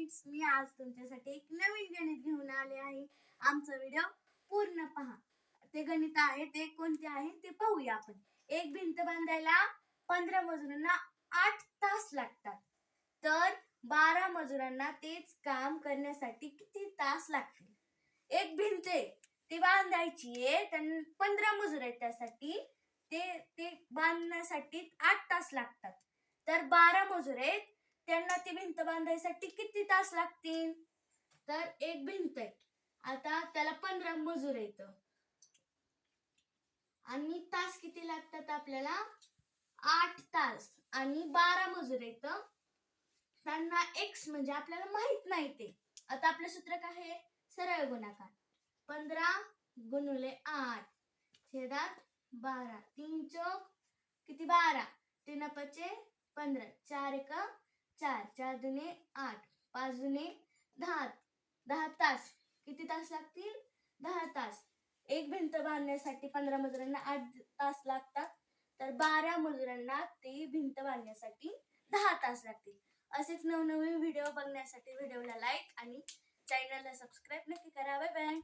Friends, मी आज तुमच्यासाठी एक नवीन गणित घेऊन आले आहे. आमचा व्हिडिओ पूर्ण पहा. ते गणित आहे ते कोणते आहे ते पाहूया आपण. एक भिंत बांधायला 15 मजुरांना 8 तास लागतात. तर 12 मजुरांना तेच काम करण्यासाठी किती तास लागतील? एक भिंत आहे ती बांधायची आहे, त्यांना 15 मजूर आहेत, त्यासाठी ते ते बांधण्यासाठी 8 तास लागतात. तर 12 मजूर आहेत, त्यांना ती भिंत बांधायसाठी किती तास लागतील? तर एक भिंत आहे, आता त्याला 15 मजूर आहेत आणि तास किती लागतात आपल्याला? 8 तास. आणि 12 मजूर आहेत, त्यांना x म्हणजे आपल्याला माहित नाही ते. आता आपलं सूत्र काय आहे? सरळ गुणाकार. 15 गुणिले 8 छेदात 12. 3 चौक किती? 12. 3 पंचे 15. 4 एक 4. 4 दुने 8. 5 दुने 10. 10 तास. किती तास लागतील? 10 तास. एक भिंत बांधण्यासाठी 15 मजुरांना 8 तास लागतात. तर 12 मजुरांना ती भिंत बांधण्यासाठी 10 तास लागतील. असेच नवनवीन व्हिडिओ बघण्यासाठी व्हिडिओला लाईक आणि चॅनलला सबस्क्राईब नक्की करा. Bye bye.